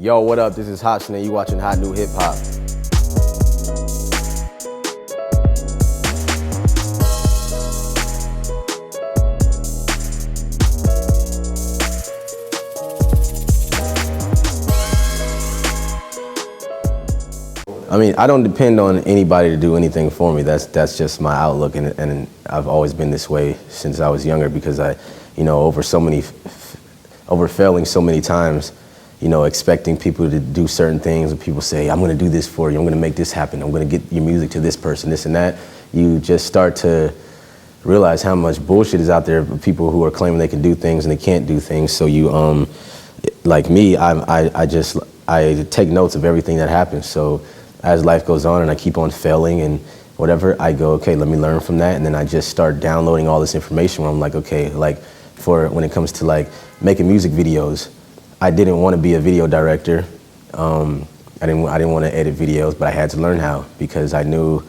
Yo, what up? This is Hopsin and you watching Hotnewhiphop. I mean, I don't depend on anybody to do anything for me. That's just my outlook, and I've always been this way since I was younger because over failing so many times, expecting people to do certain things, and people say, I'm gonna do this for you, I'm gonna make this happen, I'm gonna get your music to this person, this and that. You just start to realize how much bullshit is out there, people who are claiming they can do things and they can't do things. So you, like me, I take notes of everything that happens. So as life goes on and I keep on failing and whatever, I go, okay, let me learn from that. And then I just start downloading all this information where I'm like, okay, like when it comes to like making music videos, I didn't want to be a video director. I didn't want to edit videos, but I had to learn how because I knew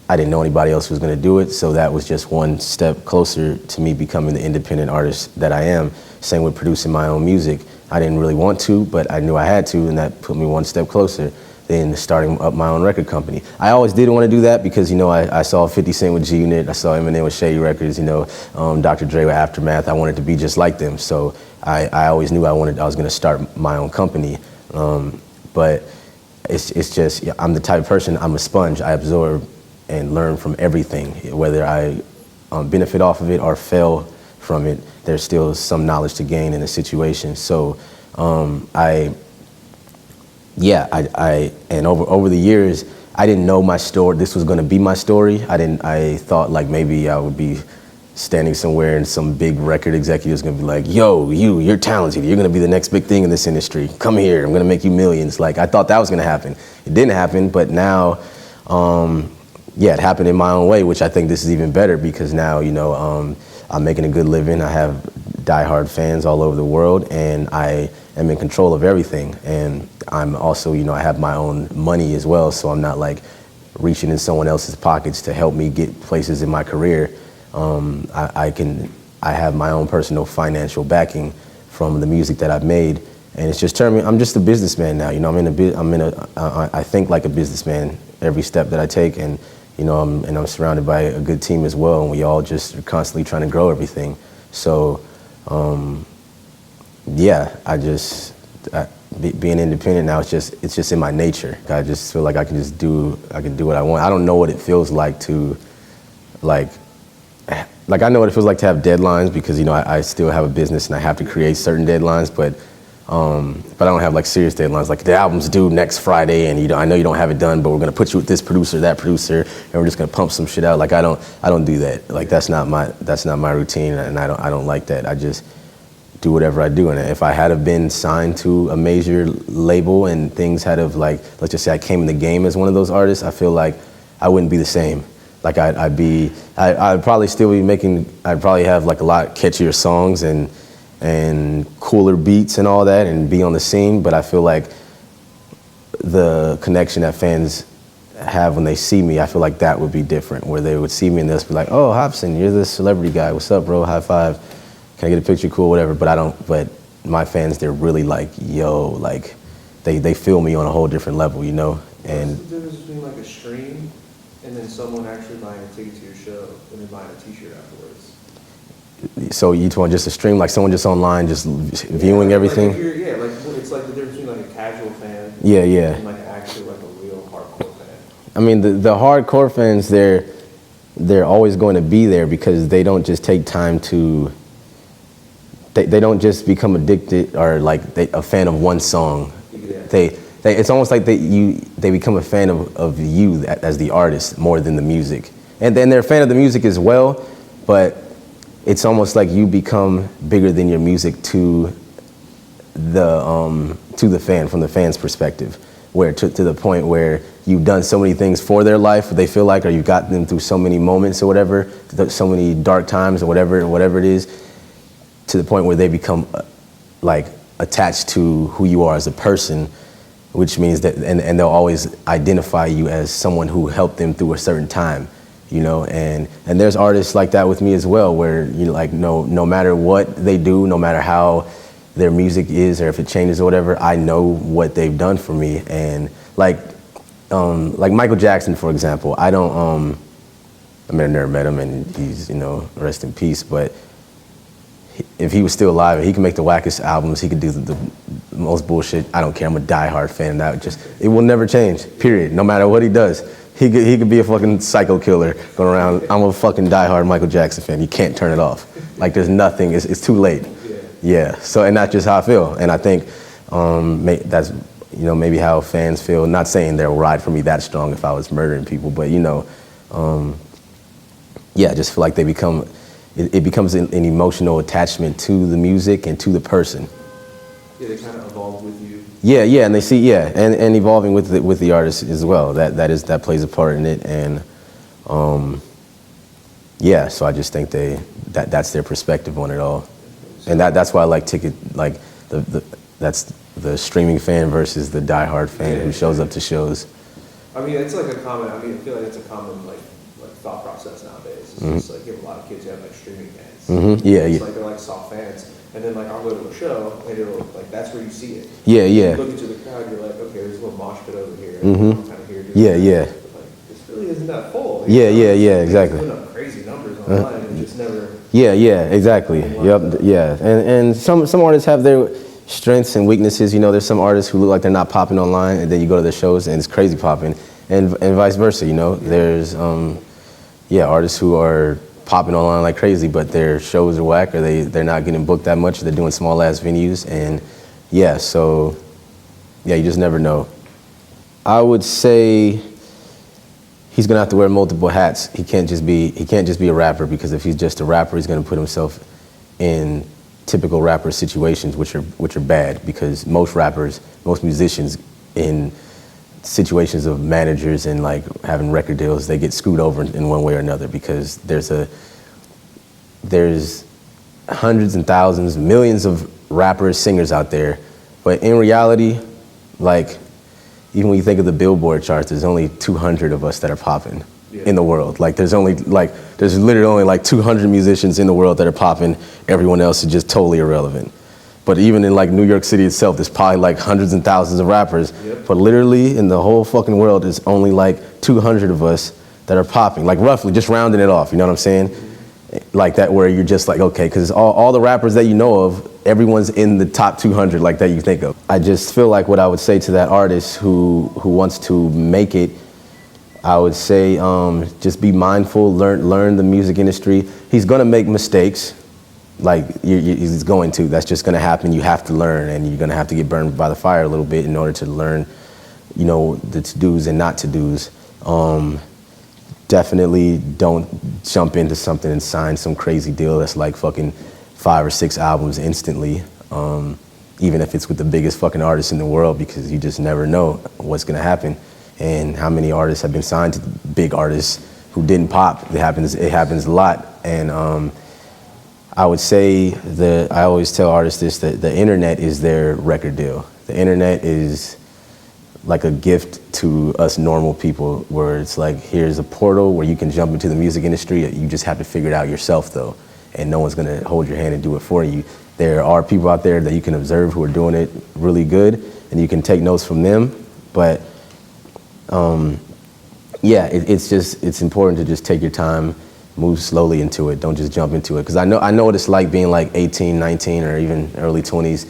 I didn't know anybody else who was going to do it. So that was just one step closer to me becoming the independent artist that I am. Same with producing my own music. I didn't really want to, but I knew I had to, and that put me one step closer than starting up my own record company. I always did want to do that because, I saw 50 Cent with G-Unit, I saw Eminem with Shady Records, Dr. Dre with Aftermath. I wanted to be just like them. So I always knew I was going to start my own company. But it's just, I'm the type of person, I'm a sponge. I absorb and learn from everything. Whether I benefit off of it or fail from it, there's still some knowledge to gain in a situation. So and over the years, I didn't know my story. This was going to be my story. I thought like maybe I would be standing somewhere and some big record executive is going to be like, yo, you're talented. You're going to be the next big thing in this industry. Come here. I'm going to make you millions. Like I thought that was going to happen. It didn't happen, but now, it happened in my own way, which I think this is even better because now, I'm making a good living. I have diehard fans all over the world, and I am in control of everything. And I'm also, I have my own money as well, so I'm not like reaching in someone else's pockets to help me get places in my career. I have my own personal financial backing from the music that I've made, and it's just turned me. I'm just a businessman now. I think like a businessman every step that I take, and I'm surrounded by a good team as well, and we all just are constantly trying to grow everything. So, being independent now, it's just in my nature. I just feel like I can do what I want. I don't know what it feels like to, like I know what it feels like to have deadlines because I still have a business and I have to create certain deadlines, but I don't have like serious deadlines. Like the album's due next Friday, and I know you don't have it done, but we're gonna put you with this producer, that producer, and we're just gonna pump some shit out. Like I don't do that. Like that's not my routine, and I don't like that. I just do whatever I do. And if I had have been signed to a major label and things had have like, let's just say I came in the game as one of those artists, I feel like I wouldn't be the same. Like I'd probably still be I'd probably have like a lot catchier songs and cooler beats and all that and be on the scene, but I feel like the connection that fans have when they see me, I feel like that would be different, where they would see me and they'll be like, oh, Hopsin, you're this celebrity guy, what's up, bro, high five, can I get a picture, cool, whatever. But my fans, they're really like, yo, like they feel me on a whole different level, And what's the difference between like a stream and then someone actually buying a ticket to your show and then buying a t-shirt afterwards? So you want just a stream, like someone just online, just viewing everything? It's like the difference between like a casual fan and like actually like a real hardcore fan. I mean, the hardcore fans, they're always going to be there because they don't just take time to, they don't just become addicted or like a fan of one song. Yeah. It's almost like they become a fan of you as the artist more than the music. And then they're a fan of the music as well, but it's almost like you become bigger than your music to the fan, from the fan's perspective, where to the point where you've done so many things for their life, they feel like, or you've gotten them through so many moments or whatever, so many dark times or whatever it is, to the point where they become like attached to who you are as a person, which means that, and they'll always identify you as someone who helped them through a certain time. And there's artists like that with me as well, where like no matter what they do, no matter how their music is, or if it changes or whatever, I know what they've done for me. And like Michael Jackson, for example, I don't, I mean, I never met him, and he's, you know, rest in peace, but if he was still alive, he could make the wackest albums, he could do the most bullshit, I don't care, I'm a diehard fan, it will never change, period, no matter what he does. He could be a fucking psycho killer going around, I'm a fucking diehard Michael Jackson fan, you can't turn it off. Like there's nothing, it's too late. Yeah, so, and that's just how I feel, and I think that's, you know, maybe how fans feel, not saying they'll ride for me that strong if I was murdering people, but you know, yeah, I just feel like they become, it becomes an emotional attachment to the music and to the person. Yeah, they kind of evolve with you. Yeah, and they see, yeah, and evolving with the artist as well. That plays a part in it, and yeah, so I just think that's their perspective on it all, and that's why I like that's the streaming fan versus the diehard fan who shows up to shows. I mean, it's like a common. I mean, I feel like it's a common like thought process nowadays. It's just like you have a lot of kids who have like streaming fans. Yeah, it's like they're like soft fans, and then like I'll go to a show and it'll like that's where you see it. Yeah. You look into the crowd, you're like, okay, there's a little mosh pit over here. I'm kind of here. Yeah. But like, this really isn't that full. Yeah, exactly. Putting up crazy numbers online and just never. Yeah, exactly. Yep, yeah, and some artists have their strengths and weaknesses. You know, there's some artists who look like they're not popping online, and then you go to their shows and it's crazy popping, and vice versa. You know, there's artists who are popping online like crazy, but their shows are whack, or they're not getting booked that much. Or they're doing small ass venues, and yeah, so yeah, you just never know. I would say he's gonna have to wear multiple hats. He can't just be a rapper, because if he's just a rapper, he's gonna put himself in typical rapper situations, which are bad, because most musicians in situations of managers and like having record deals, they get screwed over in one way or another, because there's hundreds and thousands, millions of rappers, singers out there, but in reality, like, even when you think of the Billboard charts, there's only 200 of us that are popping in the world. Like there's literally only like 200 musicians in the world that are popping. Everyone else is just totally irrelevant. But even in like New York City itself, there's probably like hundreds and thousands of rappers. But literally in the whole fucking world, there's only like 200 of us that are popping. Like roughly, just rounding it off, you know what I'm saying? Like that, where you're just like, okay, because all the rappers that you know of, everyone's in the top 200 like that you think of. I just feel like what I would say to that artist who wants to make it, I would say just be mindful, learn the music industry. He's gonna make mistakes, like he's going to. That's just gonna happen. You have to learn, and you're gonna have to get burned by the fire a little bit in order to learn, you know, the to-dos and not to-dos. Definitely don't jump into something and sign some crazy deal that's like fucking 5 or 6 albums instantly, even if it's with the biggest fucking artists in the world, because you just never know what's gonna happen. And how many artists have been signed to big artists who didn't pop. It happens a lot. And I would say I always tell artists this, that the internet is their record deal. The internet is like a gift to us normal people, where it's like, here's a portal where you can jump into the music industry. You just have to figure it out yourself though, and no one's gonna hold your hand and do it for you. There are people out there that you can observe who are doing it really good, and you can take notes from them. But yeah, it's important to just take your time, move slowly into it. Don't just jump into it. Because I know what it's like being like 18, 19, or even early 20s,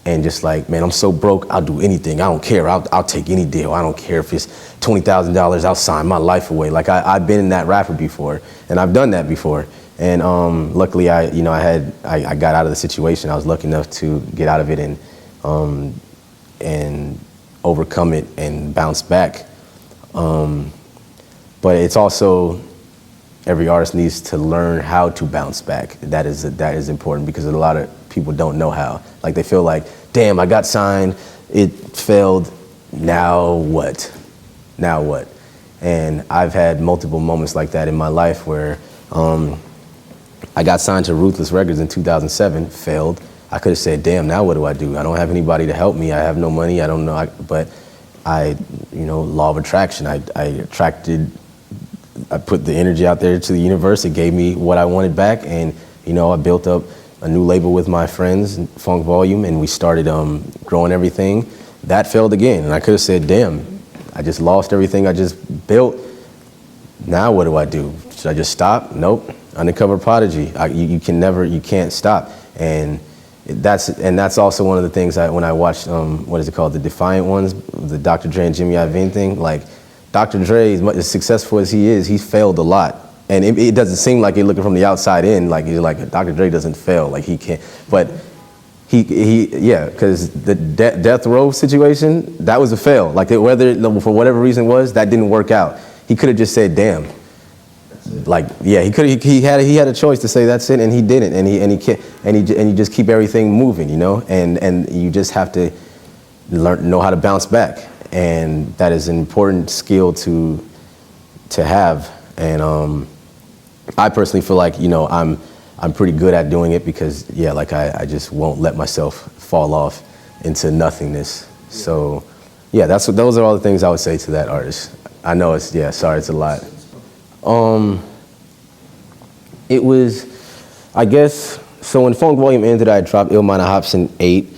and just like, man, I'm so broke, I'll do anything. I don't care. I'll take any deal. I don't care if it's $20,000. I'll sign my life away. Like I've been in that rapper before, and I've done that before. And luckily, I got out of the situation. I was lucky enough to get out of it and overcome it and bounce back. But it's also, every artist needs to learn how to bounce back. That is important, because a lot of people don't know how. Like they feel like, damn, I got signed, it failed, now what? Now what? And I've had multiple moments like that in my life where I got signed to Ruthless Records in 2007, failed. I could have said, damn, now what do? I don't have anybody to help me. I have no money. I don't know. But law of attraction. I put the energy out there to the universe. It gave me what I wanted back. And, I built up a new label with my friends, Funk Volume, and we started growing everything. That failed again, and I could have said, damn, I just lost everything I just built. Now what do I do? Should I just stop? Nope. Undercover Prodigy. You can't stop. And that's also one of the things when I watched, what is it called, the Defiant Ones, the Dr. Dre and Jimmy Iovine thing. Like, Dr. Dre, as much as successful as he is, he's failed a lot. And it doesn't seem like you're looking from the outside in, like you're like, Dr. Dre doesn't fail, like he can't. But yeah, because the death row situation, that was a fail. Like whether, for whatever reason was, that didn't work out. He could have just said, damn. Like, yeah, he had a choice to say that's it, and he didn't, and you just keep everything moving, you know, and you just have to know how to bounce back, and that is an important skill to have, and I personally feel like, you know, I'm pretty good at doing it because, yeah, like I just won't let myself fall off into nothingness. So, yeah, those are all the things I would say to that artist. I know it's a lot. It was, I guess, so when Funk Volume ended, I dropped Illmind Hopsin 8,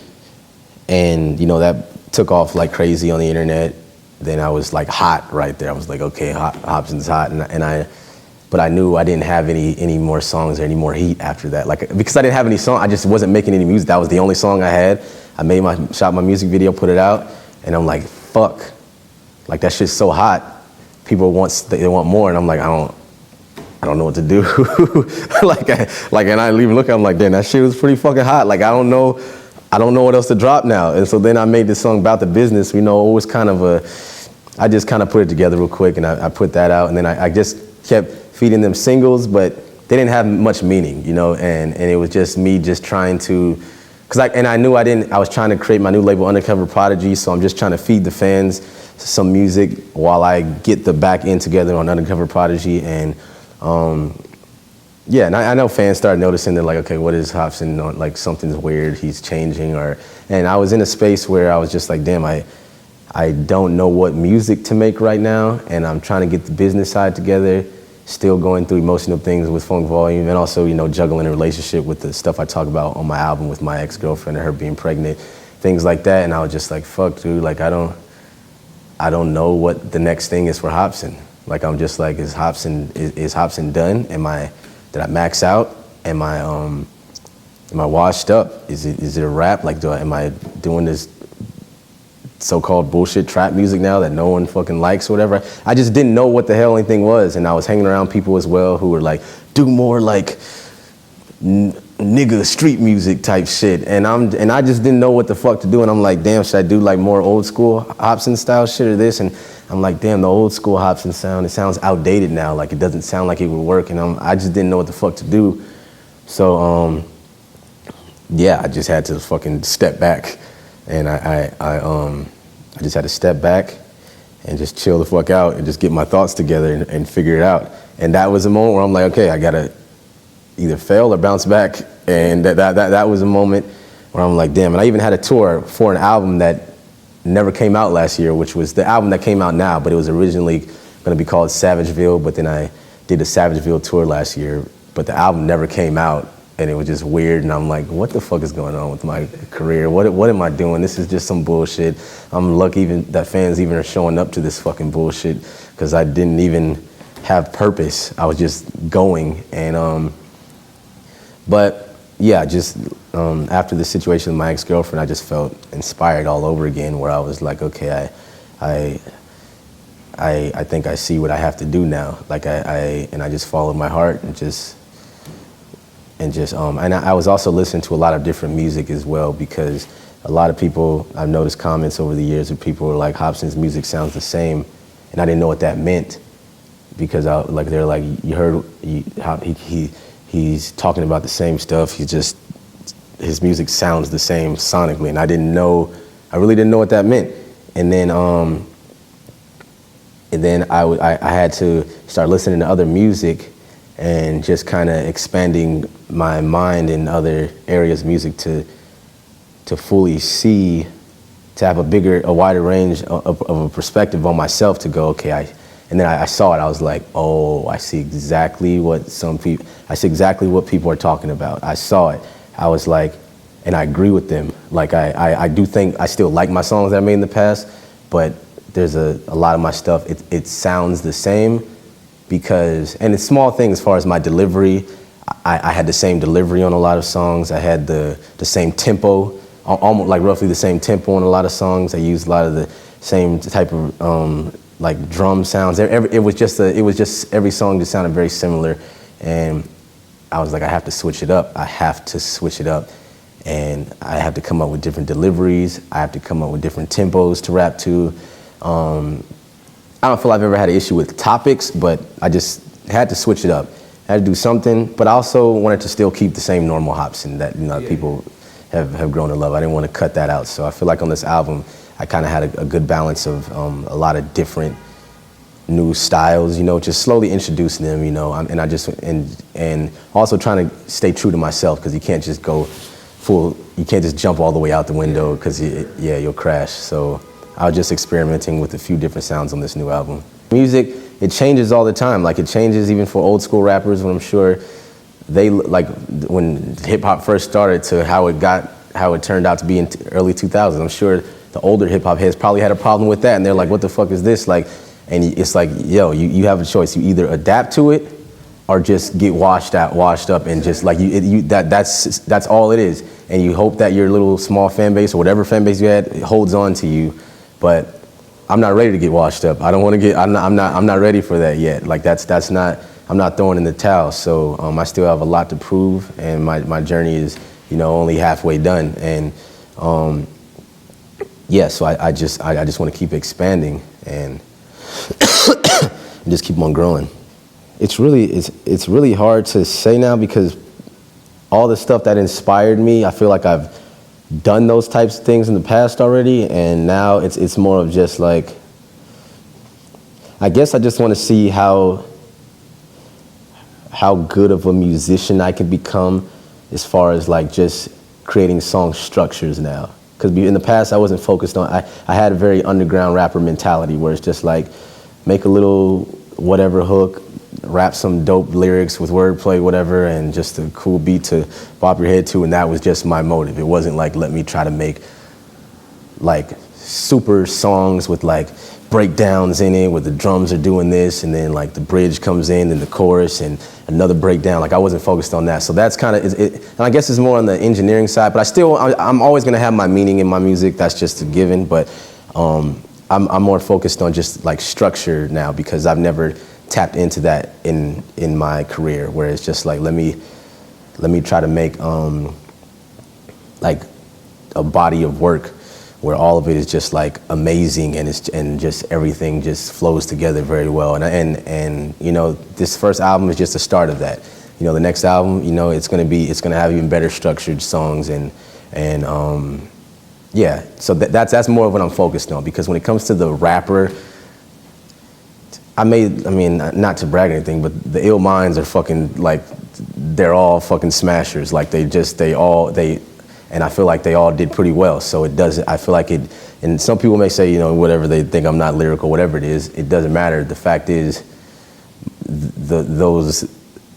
and, you know, that took off like crazy on the internet. Then I was like hot right there. I was like, okay, Hopsin's hot, but I knew I didn't have any more songs or any more heat after that. Like, because I didn't have any song, I just wasn't making any music. That was the only song I had. I shot my music video, put it out, and I'm like, fuck, like that shit's so hot. People they want more, and I'm like, I don't know what to do. And I even look at them like, damn, that shit was pretty fucking hot. Like, I don't know what else to drop now. And so then I made this song about the business. You know, it was kind of I just kind of put it together real quick, and I put that out, and then I just kept feeding them singles, but they didn't have much meaning, you know, and it was just me just trying to, I knew I was trying to create my new label, Undercover Prodigy, so I'm just trying to feed the fans some music while I get the back end together on Undercover Prodigy, and yeah, and I know fans started noticing, they're like, okay, what is Hopsin on? Like, something's weird, he's changing, and I was in a space where I was just like, damn, I don't know what music to make right now, and I'm trying to get the business side together, still going through emotional things with Funk Volume, and also, you know, juggling a relationship with the stuff I talk about on my album with my ex-girlfriend and her being pregnant, things like that, and I was just like, fuck, dude, like, I don't know what the next thing is for Hopsin. Like, I'm just like, is Hopsin done? Did I max out? Am I washed up? Is it a rap? Like, am I doing this so-called bullshit trap music now that no one fucking likes or whatever? I just didn't know what the hell anything was, and I was hanging around people as well who were like, do more like nigga street music type shit, and I just didn't know what the fuck to do, and I'm like, damn, should I do like more old school Hopsin style shit or this? And I'm like, damn, the old school Hopsin sound, it sounds outdated now, like it doesn't sound like it would work, and I just didn't know what the fuck to do. So yeah, I just had to fucking step back, and I just had to step back and just chill the fuck out and just get my thoughts together and figure it out. And that was a moment where I'm like, okay, I gotta either fail or bounce back. And that was a moment where I'm like, damn. And I even had a tour for an album that never came out last year, which was the album that came out now, but it was originally gonna be called Savageville, but then I did the Savageville tour last year, but the album never came out, and it was just weird, and I'm like, what the fuck is going on with my career? What am I doing? This is just some bullshit. I'm lucky even that fans even are showing up to this fucking bullshit, because I didn't even have purpose. I was just going, and but yeah, just after the situation with my ex-girlfriend, I just felt inspired all over again, where I was like, okay, I think I see what I have to do now. Like I just followed my heart and I was also listening to a lot of different music as well, because a lot of people, I've noticed comments over the years where people were like, Hopsin's music sounds the same, and I didn't know what that meant, because they're like, you heard how he's talking about the same stuff, his music sounds the same sonically, and I really didn't know what that meant. And then I had to start listening to other music and just kind of expanding my mind in other areas of music to fully see, to have a wider range of a perspective on myself, to go, okay, and then I saw it, I was like, oh, I see exactly what people are talking about. I saw it. I was like, and I agree with them. Like I do think I still like my songs that I made in the past, but there's a lot of my stuff, it sounds the same because, and it's small things as far as my delivery. I had the same delivery on a lot of songs. I had the same tempo, almost like roughly the same tempo on a lot of songs. I used a lot of the same type of like drum sounds. It was just every song just sounded very similar, and I was like, I have to switch it up. I have to switch it up, and I have to come up with different deliveries. I have to come up with different tempos to rap to. I don't feel I've ever had an issue with topics, but I just had to switch it up. I had to do something, but I also wanted to still keep the same normal Hopsin that people have grown to love. I didn't want to cut that out. So I feel like on this album, I kind of had a good balance of a lot of different new styles, just slowly introducing them, and I just, and also trying to stay true to myself, because you can't just go full, you can't just jump all the way out the window, because you'll crash. So I was just experimenting with a few different sounds on this new album. Music, it changes all the time. Like, it changes even for old school rappers, when I'm sure they, like, when hip hop first started to how it turned out to be in early 2000s. I'm sure the older hip hop heads probably had a problem with that, and they're like, what the fuck is this? Like, and it's like, yo, you have a choice. You either adapt to it or just get washed up, and just like that's all it is. And you hope that your little small fan base or whatever fan base you had holds on to you. But I'm not ready to get washed up. I don't want to get. I'm not ready for that yet. Like that's not. I'm not throwing in the towel. So I still have a lot to prove, and my journey is only halfway done. And yeah, so I just want to keep expanding and just keep on growing. It's really hard to say now, because all the stuff that inspired me, I feel like I've done those types of things in the past already, and now it's more of just like, I guess I just want to see how good of a musician I can become as far as like just creating song structures now. Because in the past I wasn't focused on, I had a very underground rapper mentality where it's just like, make a little whatever hook, rap some dope lyrics with wordplay, whatever, and just a cool beat to bop your head to, and that was just my motive. It wasn't like, let me try to make like super songs with like breakdowns in it, where the drums are doing this, and then like the bridge comes in and the chorus and another breakdown. Like, I wasn't focused on that. So that's kind of it, and I guess it's more on the engineering side, but I'm always gonna have my meaning in my music. That's just a given, but I'm more focused on just like structure now, because I've never tapped into that in my career, where it's just like, let me try to make like a body of work where all of it is just like amazing, and just everything just flows together very well. And this first album is just the start of that. The next album, it's gonna have even better structured songs, and yeah. So that's more of what I'm focused on, because when it comes to the rapper, I mean, not to brag or anything, but the Ill Minds are fucking, like, they're all fucking smashers. Like, and I feel like they all did pretty well. So I feel like it, and some people may say, whatever, they think I'm not lyrical, whatever it is, it doesn't matter. The fact is,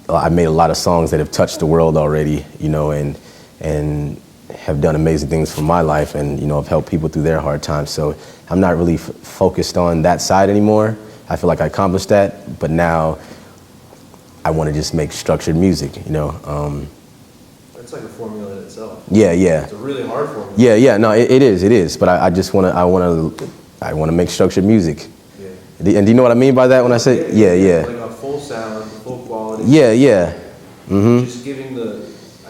I made a lot of songs that have touched the world already, and have done amazing things for my life, and, have helped people through their hard times. So I'm not really focused on that side anymore. I feel like I accomplished that, but now I want to just make structured music, It's like a formula in itself. Yeah. It's a really hard formula. Yeah, no, it is, but I want to make structured music. Yeah. And do you know what I mean by that when I say, yeah. Like a full sound, full quality. Yeah. Mm-hmm. Just giving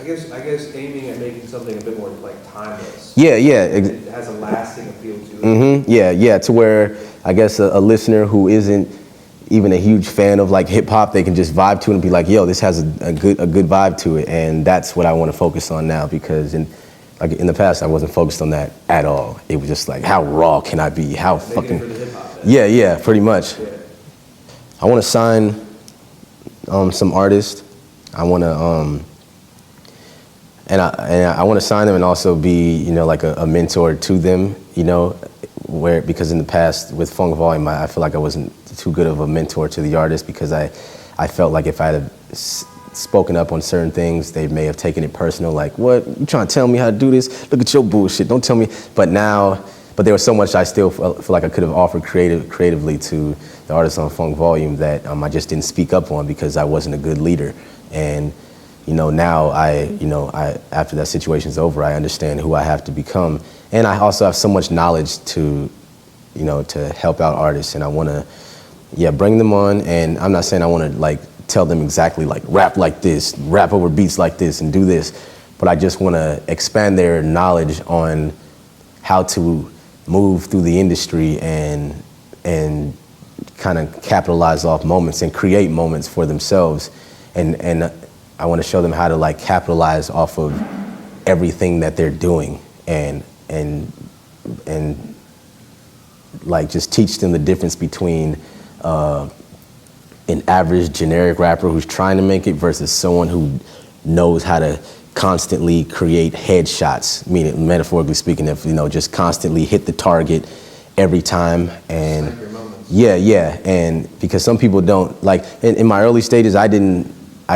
I guess aiming at making something a bit more like timeless. Yeah. It has a lasting appeal to it. Mm-hmm. Yeah, to where I guess a listener who isn't even a huge fan of like hip hop, they can just vibe to it and be like, yo, this has a good vibe to it. And that's what I want to focus on now, because in the past I wasn't focused on that at all. It was just like, how raw can I be? How fucking for the hip hop, yeah, pretty much. Yeah. I want to sign some artists. I want to and I want to sign them and also be like a mentor to them, because in the past with Funk Volume, I feel like I wasn't too good of a mentor to the artist, because I felt like if I had spoken up on certain things. They may have taken it personal, like, what, you trying to tell me how to do this? Look at your bullshit, don't tell me. But there was so much I still feel like I could have offered creatively to the artists on Funk Volume that I just didn't speak up on because I wasn't a good leader. And now after that situation's over, I understand who I have to become. And I also have so much knowledge to help out artists, and I want to, bring them on. And I'm not saying I want to like tell them exactly like rap like this, rap over beats like this, and do this, but I just want to expand their knowledge on how to move through the industry and kind of capitalize off moments and create moments for themselves. And I want to show them how to like capitalize off of everything that they're doing and like just teach them the difference between an average generic rapper who's trying to make it versus someone who knows how to constantly create headshots, meaning metaphorically speaking, if just constantly hit the target every time. And and because some people don't, like in my early stages, I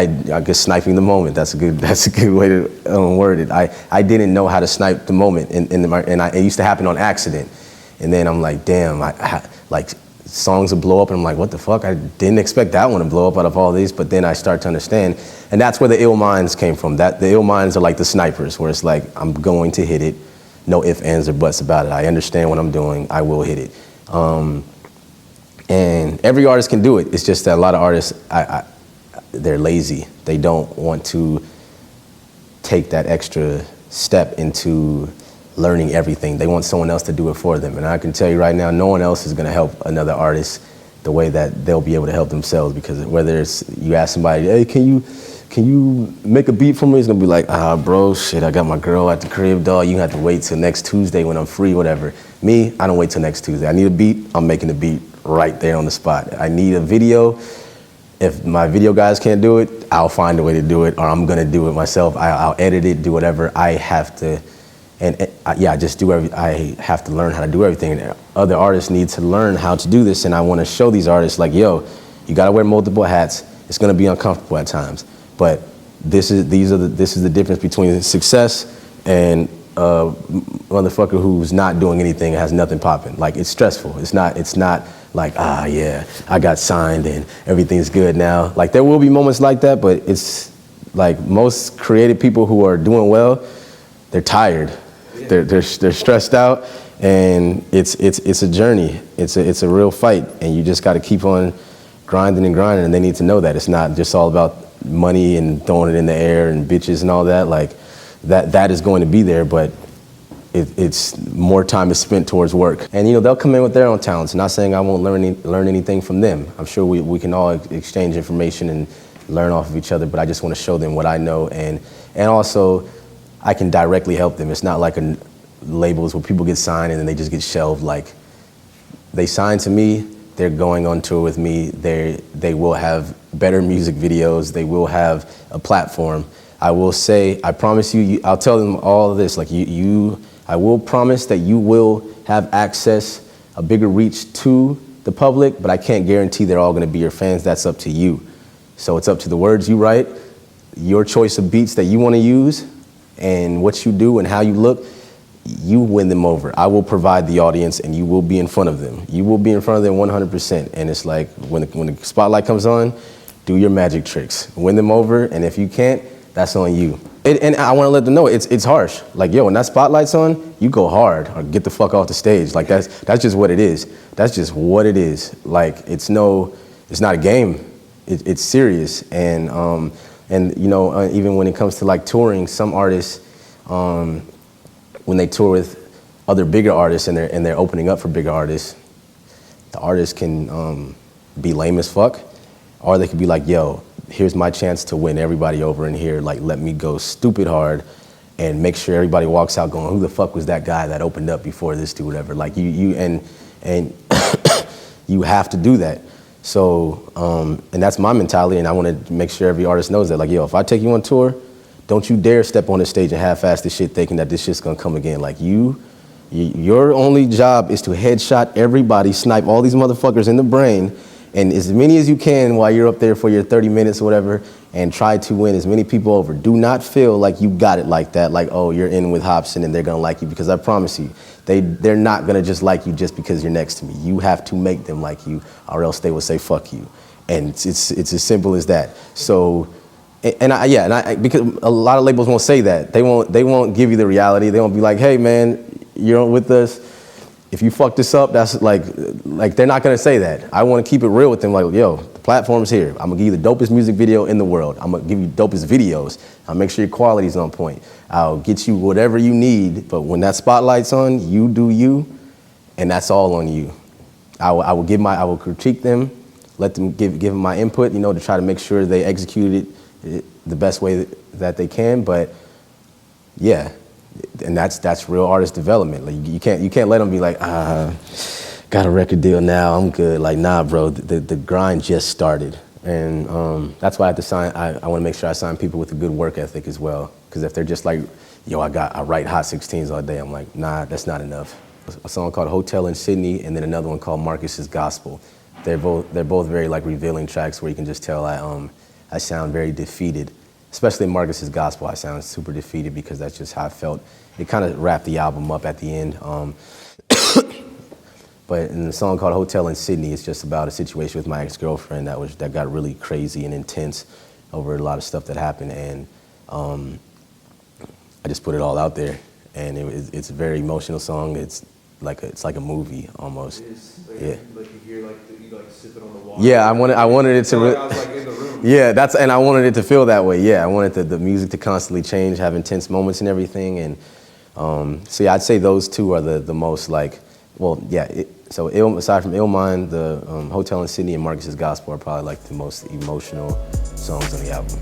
guess sniping the moment, that's a good way to word it. I didn't know how to snipe the moment, and it used to happen on accident. And then I'm like, damn, like songs would blow up, and I'm like, what the fuck? I didn't expect that one to blow up out of all these. But then I start to understand, and that's where the ill minds came from. That the ill minds are like the snipers, where it's like, I'm going to hit it, no ifs, ands, or buts about it. I understand what I'm doing, I will hit it. And every artist can do it. It's just that a lot of artists, they're lazy. They don't want to take that extra step into learning everything. They want someone else to do it for them. And I can tell you right now, no one else is gonna help another artist the way that they'll be able to help themselves, because whether it's you ask somebody, hey, can you make a beat for me? It's gonna be like, bro, shit, I got my girl at the crib, dog. You have to wait till next Tuesday when I'm free, whatever. Me, I don't wait till next Tuesday. I need a beat, I'm making the beat right there on the spot. I need a video. If my video guys can't do it, I'll find a way to do it, or I'm gonna do it myself. I'll edit it, do whatever. I have to, I have to learn how to do everything. And other artists need to learn how to do this, and I wanna show these artists like, yo, you gotta wear multiple hats. It's gonna be uncomfortable at times, but this is the difference between success and a motherfucker who's not doing anything and has nothing popping. Like, it's stressful. It's not like, yeah, I got signed and everything's good now. Like, there will be moments like that, but it's like most creative people who are doing well, they're tired. They're stressed out, and it's a journey. It's a real fight, and you just got to keep on grinding and grinding. And they need to know that it's not just all about money and throwing it in the air and bitches and all that. Like that is going to be there, but it's more time is spent towards work. And they'll come in with their own talents. Not saying I won't learn anything from them. I'm sure we can all exchange information and learn off of each other. But I just want to show them what I know, and also I can directly help them. It's not like labels where people get signed and then they just get shelved. Like, they sign to me, they're going on tour with me. They will have better music videos. They will have a platform. I will say, I promise you, I'll tell them all of this. Like I will promise that you will have access, a bigger reach to the public, but I can't guarantee they're all gonna be your fans. That's up to you. So it's up to the words you write, your choice of beats that you wanna use, and what you do and how you look. You win them over. I will provide the audience, and you will be in front of them. You will be in front of them 100%. And it's like, when the spotlight comes on, do your magic tricks. Win them over, and if you can't, that's on you. And I want to let them know it's harsh. Like, yo, when that spotlight's on, you go hard or get the fuck off the stage. Like, that's just what it is. That's just what it is. Like, it's not a game. It's serious. And even when it comes to like touring, some artists, when they tour with other bigger artists and they're opening up for bigger artists, the artists can be lame as fuck, or they could be like, yo, here's my chance to win everybody over in here. Like, let me go stupid hard and make sure everybody walks out going, who the fuck was that guy that opened up before this dude, whatever. Like, you you have to do that. So, and that's my mentality, and I want to make sure every artist knows that. Like, yo, if I take you on tour, don't you dare step on the stage and half-ass this shit thinking that this shit's gonna come again. Like, your only job is to headshot everybody, snipe all these motherfuckers in the brain, and as many as you can while you're up there for your 30 minutes or whatever, and try to win as many people over. Do not feel like you got it like that, like, oh, you're in with Hopsin and they're gonna like you, because I promise you, they're not gonna just like you just because you're next to me. You have to make them like you, or else they will say fuck you. And it's as simple as that. So, because a lot of labels won't say that. They won't give you the reality. They won't be like, hey man, you're with us. If you fuck this up, that's like they're not gonna say that. I wanna keep it real with them, like, yo, the platform's here. I'm gonna give you the dopest music video in the world. I'm gonna give you dopest videos. I'll make sure your quality's on point. I'll get you whatever you need, but when that spotlight's on, you do you, and that's all on you. I will critique them, let them give them my input, you know, to try to make sure they execute it the best way that they can, but yeah. And that's real artist development. Like you can't let them be like, got a record deal now, I'm good. Like, nah, bro, the grind just started. And that's why I have to sign. I want to make sure I sign people with a good work ethic as well. Because if they're just like, yo, I write Hot 16s all day, I'm like, nah, that's not enough. A song called Hotel in Sydney, and then another one called Marcus's Gospel. They're both very like revealing tracks where you can just tell I sound very defeated. Especially in Marcus's Gospel, I sound super defeated because that's just how I felt. It kind of wrapped the album up at the end. But in the song called Hotel in Sydney, it's just about a situation with my ex-girlfriend that got really crazy and intense over a lot of stuff that happened. And I just put it all out there. And it's a very emotional song. It's like a movie almost. It is. Like, yeah. Like you hear you sipping on the water. Yeah, I wanted it to. I was like in the room. Yeah, and I wanted it to feel that way. Yeah, I wanted the music to constantly change, have intense moments and everything. And so yeah, I'd say those two are the most like, well, yeah. Aside from Illmind, the Hotel in Sydney and Marcus's Gospel are probably like the most emotional songs on the album.